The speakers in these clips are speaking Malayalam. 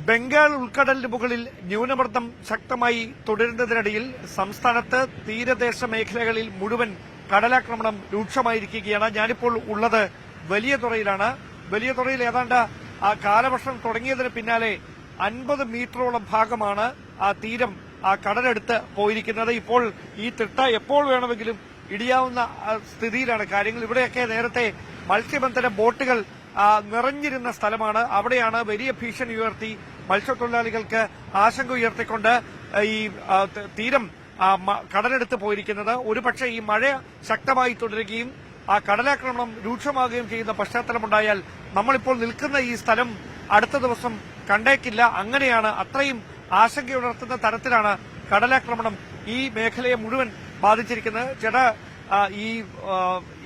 ബംഗാൾ ഉൾക്കടലിന് മുകളിൽ ന്യൂനമർദ്ദം ശക്തമായി തുടരുന്നതിനിടയിൽ സംസ്ഥാനത്ത് തീരദേശ മേഖലകളിൽ മുഴുവൻ കടലാക്രമണം രൂക്ഷമായിരിക്കുകയാണ്. ഞാനിപ്പോൾ ഉള്ളത് വലിയ തുറയിലാണ്. വലിയ തുറയിൽ ഏതാണ്ട് കാലവർഷം തുടങ്ങിയതിന് പിന്നാലെ 50 മീറ്ററോളം ഭാഗമാണ് ആ തീരം കടലെടുത്ത് പോയിരിക്കുന്നത്. ഇപ്പോൾ ഈ തിട്ട എപ്പോൾ വേണമെങ്കിലും ഇടിയാവുന്ന സ്ഥിതിയിലാണ് കാര്യങ്ങൾ. ഇവിടെയൊക്കെ നേരത്തെ മത്സ്യബന്ധന ബോട്ടുകൾ നിറഞ്ഞിരുന്ന സ്ഥലമാണ്. അവിടെയാണ് വലിയ ഭീഷണി ഉയർത്തി മത്സ്യത്തൊഴിലാളികൾക്ക് ആശങ്ക ഉയർത്തിക്കൊണ്ട് ഈ തീരം കടലെടുത്ത് പോയിരിക്കുന്നത്. ഒരുപക്ഷെ ഈ മഴ ശക്തമായി തുടരുകയും ആ കടലാക്രമണം രൂക്ഷമാകുകയും ചെയ്യുന്ന പശ്ചാത്തലമുണ്ടായാൽ നമ്മളിപ്പോൾ നിൽക്കുന്ന ഈ സ്ഥലം അടുത്ത ദിവസം കണ്ടേക്കില്ല. അങ്ങനെയാണ്, അത്രയും ആശങ്കയുണർത്തുന്ന തരത്തിലാണ് കടലാക്രമണം ഈ മേഖലയെ മുഴുവൻ ബാധിച്ചിരിക്കുന്നത്. ചേട്ടാ,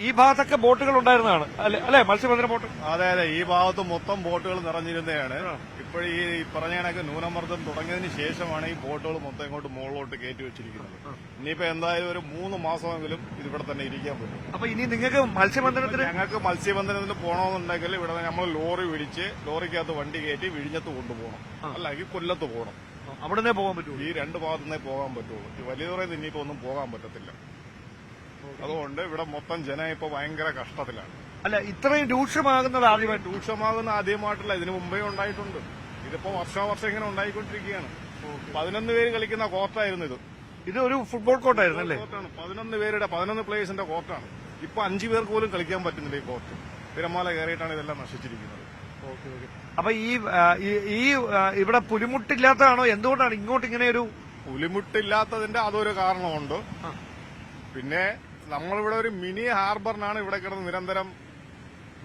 ഈ ഭാഗത്തൊക്കെ ബോട്ടുകൾ ഉണ്ടായിരുന്നതാണ് അല്ലെ? മത്സ്യബന്ധന ബോട്ട്. അതെ, ഈ ഭാഗത്ത് മൊത്തം ബോട്ടുകൾ നിറഞ്ഞിരുന്നതാണ്. ഇപ്പോൾ ഈ പറഞ്ഞ കണക്ക് ന്യൂനമർദ്ദം തുടങ്ങിയതിന് ശേഷമാണ് ഈ ബോട്ടുകൾ മൊത്തം ഇങ്ങോട്ട് മുകളിലോട്ട് കയറ്റി വെച്ചിരിക്കുന്നത്. ഇനിയിപ്പോ എന്തായാലും ഒരു 3 മാസമെങ്കിലും ഇതിവിടെ തന്നെ ഇരിക്കാൻ പറ്റും. അപ്പൊ ഇനി നിങ്ങൾക്ക് ഞങ്ങൾക്ക് മത്സ്യബന്ധനത്തിന് പോകണമെന്നുണ്ടെങ്കിൽ ഇവിടെ നമ്മൾ ലോറി വിളിച്ച് ലോറിക്കകത്ത് വണ്ടി കയറ്റി വിഴിഞ്ഞത്ത് കൊണ്ടുപോകണം, അല്ലെങ്കിൽ കൊല്ലത്ത് പോകണം. അവിടെ പോകാൻ പറ്റുള്ളൂ. ഈ 2 ഭാഗത്തുനിന്നേ പോകാൻ പറ്റുള്ളൂ. ഈ വലിയ തുറയിൽ ഇനിയിപ്പോ ഒന്നും പോകാൻ പറ്റത്തില്ല. അതുകൊണ്ട് ഇവിടെ മൊത്തം ജനം ഇപ്പൊ ഭയങ്കര കഷ്ടത്തിലാണ്. അല്ല, ഇത്രയും രൂക്ഷമാകുന്നത് ആദ്യമായിട്ടല്ല, ഇതിനു മുമ്പേ ഉണ്ടായിട്ടുണ്ട്. ഇതിപ്പോ വർഷം ഇങ്ങനെ ഉണ്ടായിക്കൊണ്ടിരിക്കുകയാണ്. 11 പേര് കളിക്കുന്ന കോർട്ടായിരുന്നു ഇത് ഒരു ഫുട്ബോൾ കോർട്ടായിരുന്നു അല്ലേ? 11 പ്ലേയേഴ്സിന്റെ കോർട്ടാണ്. ഇപ്പൊ 5 പേർക്ക് പോലും കളിക്കാൻ പറ്റുന്നില്ല ഈ കോർട്ട്. തിരമാല കയറിയിട്ടാണ് ഇതെല്ലാം നശിച്ചിരിക്കുന്നത്. അപ്പൊ ഈ ഇവിടെ പുലിമുട്ടില്ലാത്തതാണോ? എന്തുകൊണ്ടാണ് ഇങ്ങോട്ട് ഇങ്ങനെ ഒരു പുലിമുട്ടില്ലാത്തതിന്റെ അതൊരു കാരണമുണ്ട്. പിന്നെ നമ്മളിവിടെ ഒരു മിനി ഹാർബറിനാണ് ഇവിടെ കിടന്ന് നിരന്തരം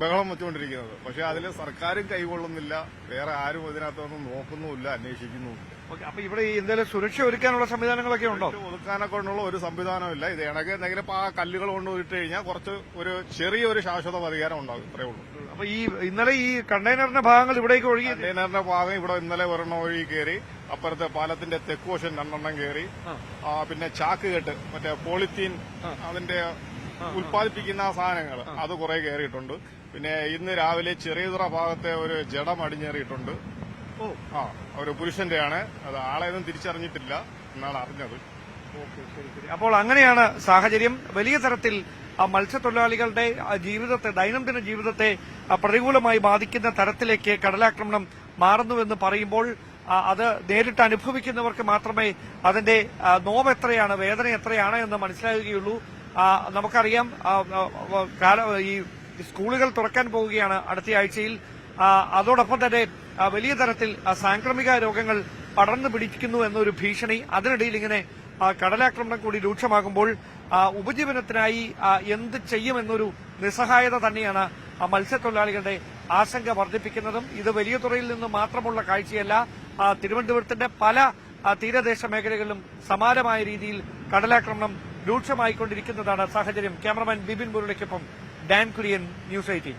ബഹളം വെച്ചുകൊണ്ടിരിക്കുന്നത്. പക്ഷെ അതിൽ സർക്കാരും കൈകൊള്ളുന്നില്ല, വേറെ ആരും ഇതിനകത്തൊന്നും നോക്കുന്നുമില്ല, അന്വേഷിക്കുന്നുമില്ല. അപ്പൊ ഇവിടെ എന്തെങ്കിലും സുരക്ഷ ഒരുക്കാനുള്ള സംവിധാനങ്ങളൊക്കെ ഉണ്ടോ? ഒതുക്കാനൊക്കെ ഉള്ള ഒരു സംവിധാനമില്ല. ഇത് ഇണക്കെ എന്തെങ്കിലും ആ കല്ലുകൾ കൊണ്ട് ഇട്ട് കഴിഞ്ഞാൽ കുറച്ച് ഒരു ചെറിയൊരു ശാശ്വത പരിഹാരം ഉണ്ടാകും, ഇത്രയേ ഉള്ളൂ. അപ്പൊ ഇന്നലെ ഈ കണ്ടെയ്നറിന്റെ ഭാഗങ്ങൾ ഇവിടേക്ക് ഒഴുകി, കണ്ടെയ്നറിന്റെ ഭാഗം ഇവിടെ ഇന്നലെ ഒരെണ്ണം ഒഴുകി കയറി. അപ്പുറത്തെ പാലത്തിന്റെ തെക്കുവശം 2 കയറി. പിന്നെ ചാക്ക് കെട്ട്, മറ്റേ പോളിത്തീൻ, അതിന്റെ ഉൽപ്പാദിപ്പിക്കുന്ന സാധനങ്ങൾ, അത് കുറെ കയറിയിട്ടുണ്ട്. പിന്നെ ഇന്ന് രാവിലെ ചെറിയതുറ ഭാഗത്തെ ഒരു ജഡം അടിഞ്ഞേറിയിട്ടുണ്ട്. ഒരു പുരുഷന്റെയാണ്. അത് ആളെയൊന്നും തിരിച്ചറിഞ്ഞിട്ടില്ല എന്നാണ് അറിഞ്ഞത്. അപ്പോൾ അങ്ങനെയാണ് സാഹചര്യം. വലിയ തരത്തിൽ മത്സ്യത്തൊഴിലാളികളുടെ ജീവിതത്തെ, ദൈനംദിന ജീവിതത്തെ പ്രതികൂലമായി ബാധിക്കുന്ന തരത്തിലേക്ക് കടലാക്രമണം മാറുന്നുവെന്ന് പറയുമ്പോൾ അത് നേരിട്ട് അനുഭവിക്കുന്നവർക്ക് മാത്രമേ അതിന്റെ നോവ് എത്രയാണ്, വേദന എത്രയാണ് എന്ന് മനസ്സിലാകുകയുള്ളൂ. നമുക്കറിയാം, ഈ സ്കൂളുകൾ തുറക്കാൻ പോവുകയാണ് അടുത്ത ആഴ്ചയിൽ. അതോടൊപ്പം തന്നെ വലിയ തരത്തിൽ സാംക്രമിക രോഗങ്ങൾ പടർന്നു പിടിക്കുന്നു എന്നൊരു ഭീഷണി. അതിനിടയിൽ ഇങ്ങനെ കടലാക്രമണം കൂടി രൂക്ഷമാകുമ്പോൾ ഉപജീവനത്തിനായി എന്ത് ചെയ്യുമെന്നൊരു നിസ്സഹായത തന്നെയാണ് മത്സ്യത്തൊഴിലാളികളുടെ ആശങ്ക വർദ്ധിപ്പിക്കുന്നതും. ഇത് വലിയ തുറയിൽ നിന്ന് മാത്രമുള്ള കാഴ്ചയല്ല. തിരുവനന്തപുരത്തിന്റെ പല തീരദേശ മേഖലകളിലും സമാനമായ രീതിയിൽ കടലാക്രമണം രൂക്ഷമായിക്കൊണ്ടിരിക്കുന്നതാണ് സാഹചര്യം. ക്യാമറമാൻ ബിബിൻ മുരളിക്കൊപ്പം ഡാൻ കുര്യൻ, ന്യൂസ് 18.